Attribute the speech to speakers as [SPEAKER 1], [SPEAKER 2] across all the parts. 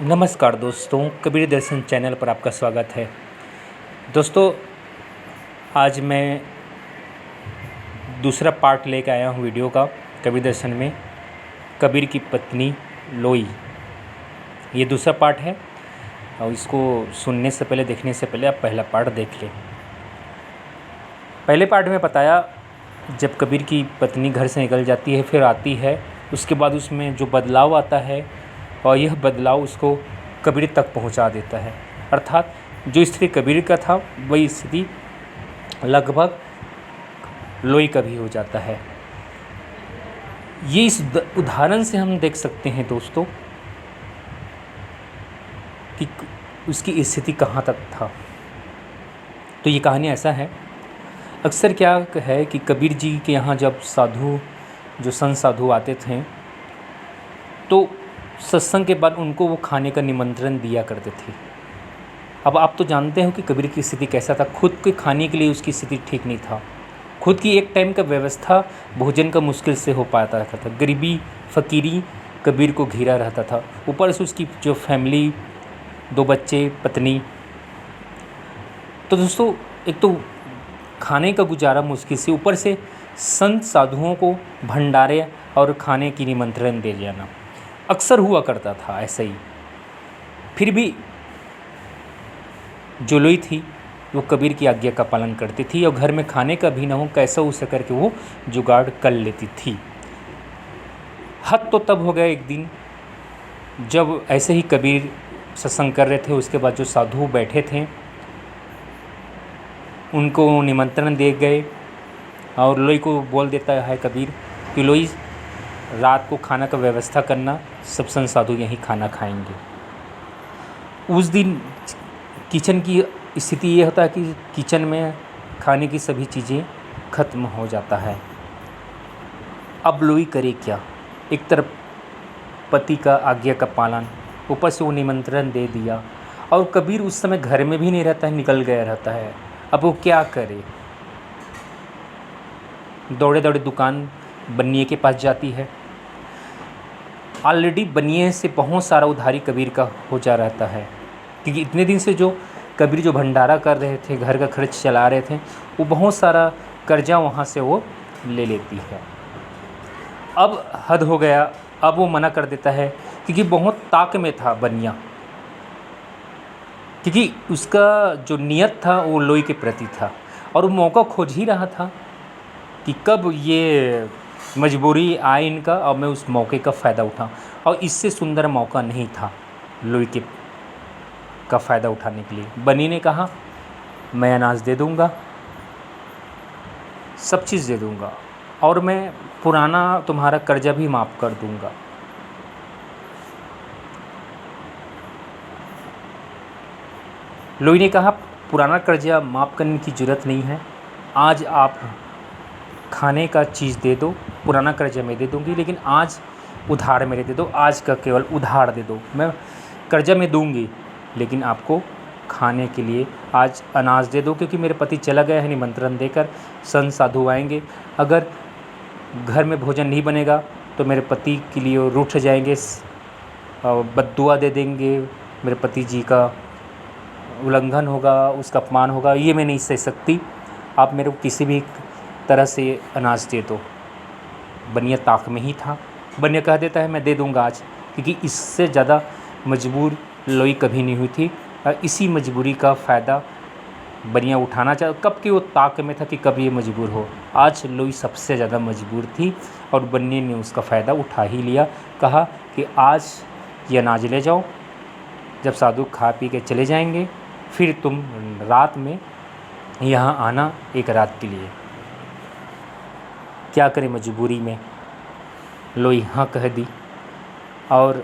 [SPEAKER 1] नमस्कार दोस्तों, कबीर दर्शन चैनल पर आपका स्वागत है। दोस्तों, आज मैं दूसरा पार्ट लेकर आया हूँ वीडियो का कबीर दर्शन में। कबीर की पत्नी लोई, ये दूसरा पार्ट है और इसको सुनने से पहले, देखने से पहले आप पहला पार्ट देख लें। पहले पार्ट में बताया जब कबीर की पत्नी घर से निकल जाती है, फिर आती है, उसके बाद उसमें जो बदलाव आता है और यह बदलाव उसको कबीर तक पहुंचा देता है। अर्थात जो स्थिति कबीर का था वही स्थिति लगभग लोई का भी हो जाता है। ये इस उदाहरण से हम देख सकते हैं दोस्तों कि उसकी स्थिति कहाँ तक था। तो ये कहानी ऐसा है, अक्सर क्या है कि कबीर जी के यहाँ जब साधु, जो संत साधु आते थे, तो सत्संग के बाद उनको वो खाने का निमंत्रण दिया करते थे। अब आप तो जानते हो कि कबीर की स्थिति कैसा था। खुद के खाने के लिए उसकी स्थिति ठीक नहीं था। खुद की एक टाइम का व्यवस्था भोजन का मुश्किल से हो पाता रहता था। गरीबी फ़कीरी कबीर को घिरा रहता था। ऊपर से उसकी जो फैमिली, 2 बच्चे, पत्नी। तो दोस्तों, एक तो खाने का गुजारा मुश्किल से, ऊपर से संत साधुओं को भंडारे और खाने की निमंत्रण दे जाना अक्सर हुआ करता था ऐसे ही। फिर भी जो लोई थी वो कबीर की आज्ञा का पालन करती थी और घर में खाने का भी ना हो, कैसा उसे करके वो जुगाड़ कर लेती थी। हद तो तब हो गया एक दिन जब ऐसे ही कबीर सत्संग कर रहे थे, उसके बाद जो साधु बैठे थे उनको निमंत्रण दे गए और लोई को बोल देता है कबीर कि लोई, रात को खाना का व्यवस्था करना, सब संत साधु यहीं खाना खाएंगे। उस दिन किचन की स्थिति ये होता है कि किचन में खाने की सभी चीज़ें ख़त्म हो जाता है। अब लोई करे क्या? एक तरफ पति का आज्ञा का पालन, ऊपर से वो निमंत्रण दे दिया और कबीर उस समय घर में भी नहीं रहता है, निकल गया रहता है। अब वो क्या करे? दौड़े दौड़े दुकान बनिए के पास जाती है। ऑलरेडी बनिए से बहुत सारा उधारी कबीर का हो जा रहता है, क्योंकि इतने दिन से जो कबीर जो भंडारा कर रहे थे, घर का खर्च चला रहे थे, वो बहुत सारा कर्जा वहाँ से वो ले लेती है। अब हद हो गया, अब वो मना कर देता है क्योंकि बहुत ताक में था बनिया, क्योंकि उसका जो नियत था वो लोई के प्रति था और वो मौका खोज ही रहा था कि कब ये मजबूरी आए इनका और मैं उस मौके का फ़ायदा उठाऊं। और इससे सुंदर मौका नहीं था लोई के का फ़ायदा उठाने के लिए। बनी ने कहा, मैं अनाज दे दूंगा, सब चीज़ दे दूंगा और मैं पुराना तुम्हारा कर्जा भी माफ़ कर दूंगा। लोई ने कहा, पुराना कर्जा माफ़ करने की ज़रूरत नहीं है, आज आप खाने का चीज़ दे दो, पुराना कर्जा मैं दे दूंगी, लेकिन आज उधार मेरे दे दो, आज का केवल उधार दे दो। मैं कर्जा में दूंगी लेकिन आपको खाने के लिए आज अनाज दे दो, क्योंकि मेरे पति चला गया है निमंत्रण देकर, संत साधु आएंगे, अगर घर में भोजन नहीं बनेगा तो मेरे पति के लिए वो रूठ जाएंगे, बद्दुआ दे देंगे, मेरे पति जी का उल्लंघन होगा, उसका अपमान होगा, ये मैं नहीं सह सकती, आप मेरे को किसी भी तरह से अनाज दे दो। बनिया ताक में ही था। बनिया कह देता है, मैं दे दूंगा आज, क्योंकि इससे ज़्यादा मजबूर लोई कभी नहीं हुई थी और इसी मजबूरी का फ़ायदा बनिया उठाना चाह, कब कि वो ताक में था कि कब ये मजबूर हो। आज लोई सबसे ज़्यादा मजबूर थी और बनिया ने उसका फ़ायदा उठा ही लिया। कहा कि आज ये अनाज ले जाओ, जब साधु खा पी के चले जाएंगे फिर तुम रात में यहाँ आना, एक रात के लिए। क्या करें, मजबूरी में लोई हाँ कह दी और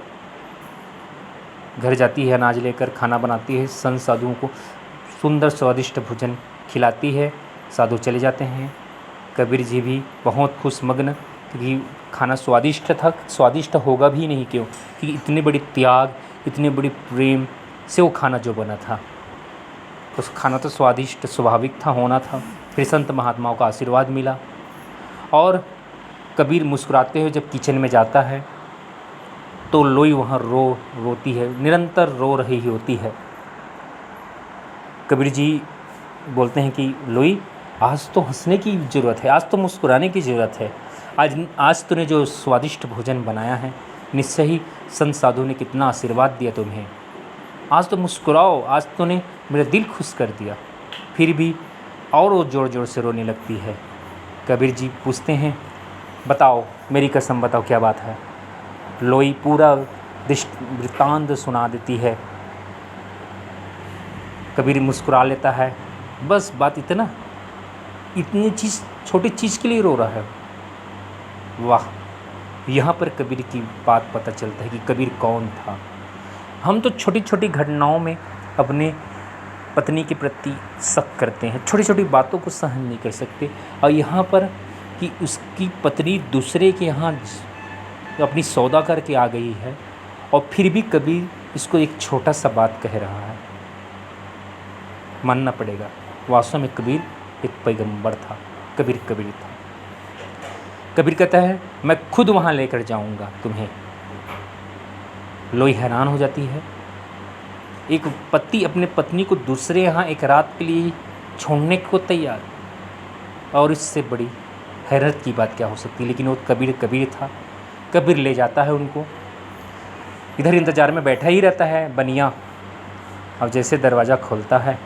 [SPEAKER 1] घर जाती है, अनाज लेकर खाना बनाती है, संत साधुओं को सुंदर स्वादिष्ट भोजन खिलाती है। साधु चले जाते हैं। कबीर जी भी बहुत खुश मग्न, क्योंकि खाना स्वादिष्ट था। स्वादिष्ट होगा भी नहीं क्यों, क्योंकि इतनी बड़ी त्याग, इतने बड़ी प्रेम से वो खाना जो बना था, तो खाना तो स्वादिष्ट स्वाभाविक था, होना था। फिर संत महात्माओं का आशीर्वाद मिला और कबीर मुस्कुराते हुए जब किचन में जाता है तो लोई वहाँ रोती है, निरंतर रो रही होती है। कबीर जी बोलते हैं कि लोई, आज तो हंसने की ज़रूरत है, आज तो मुस्कुराने की ज़रूरत है। आज तूने जो स्वादिष्ट भोजन बनाया है, निश्चय ही संत साधु ने कितना आशीर्वाद दिया तुम्हें। आज तो मुस्कुराओ, आज तूने मेरा दिल खुश कर दिया। फिर भी और वो ज़ोर ज़ोर से रोने लगती है। कबीर जी पूछते हैं, बताओ, मेरी कसम बताओ क्या बात है। लोई पूरा वृत्तांत सुना देती है। कबीर मुस्कुरा लेता है, बस बात इतना, इतनी चीज़, छोटी चीज़ के लिए रो रहा है। वाह, यहाँ पर कबीर की बात पता चलता है कि कबीर कौन था। हम तो छोटी छोटी घटनाओं में अपने पत्नी के प्रति शक करते हैं, छोटी छोटी बातों को सहन नहीं कर सकते। और यहाँ पर कि उसकी पत्नी दूसरे के यहाँ अपनी सौदा करके आ गई है और फिर भी कबीर इसको एक छोटा सा बात कह रहा है। मानना पड़ेगा, वास्तव में कबीर एक पैगंबर था, कबीर था। कबीर कहता है, मैं खुद वहाँ लेकर जाऊँगा तुम्हें। लोई हैरान हो जाती है। एक पति अपने पत्नी को दूसरे यहाँ एक रात के लिए छोड़ने को तैयार, और इससे बड़ी हैरत की बात क्या हो सकती है। लेकिन वो कबीर था। कबीर ले जाता है उनको। इधर इंतज़ार में बैठा ही रहता है बनिया। अब जैसे दरवाज़ा खोलता है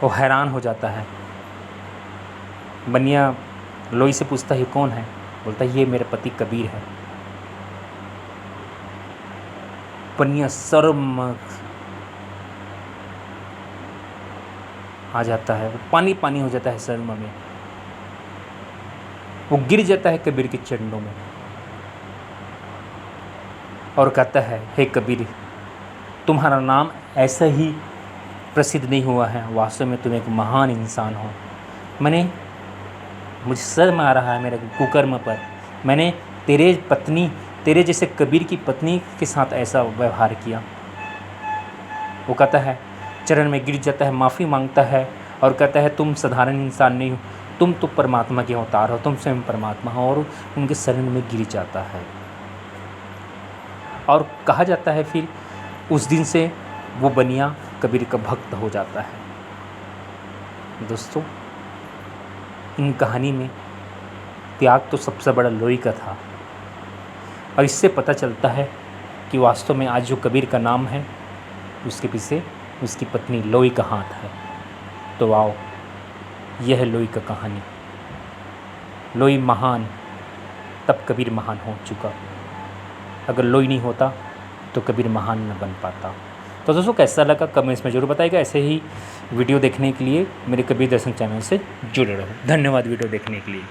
[SPEAKER 1] वो हैरान हो जाता है। बनिया लोई से पूछता है, कौन है? बोलता है, ये मेरे पति कबीर है। बनिया शर्म आ जाता है, पानी पानी हो जाता है शर्म में। वो गिर जाता है कबीर के चरणों में और कहता है, हे कबीर, तुम्हारा नाम ऐसा ही प्रसिद्ध नहीं हुआ है, वास्तव में तुम एक महान इंसान हो। मुझे शर्म आ रहा है मेरे कुकर्म पर। मैंने तेरे जैसे कबीर की पत्नी के साथ ऐसा व्यवहार किया। वो कहता है, चरण में गिर जाता है, माफ़ी मांगता है और कहता है, तुम साधारण इंसान नहीं हो, तुम तो परमात्मा के अवतार हो, तुम स्वयं परमात्मा हो। और उनके शरण में गिर जाता है। और कहा जाता है फिर उस दिन से वो बनिया कबीर का भक्त हो जाता है। दोस्तों, इन कहानी में त्याग तो सबसे बड़ा लोई का था। और इससे पता चलता है कि वास्तव में आज जो कबीर का नाम है, उसके पीछे उसकी पत्नी लोई का हाथ है। तो आओ, यह है लोई का कहानी। लोई महान, तब कबीर महान हो चुका। अगर लोई नहीं होता तो कबीर महान न बन पाता। तो दोस्तों, कैसा लगा कमेंट्स में ज़रूर बताइएगा। ऐसे ही वीडियो देखने के लिए मेरे कबीर दर्शन चैनल से जुड़े रहो। धन्यवाद वीडियो देखने के लिए।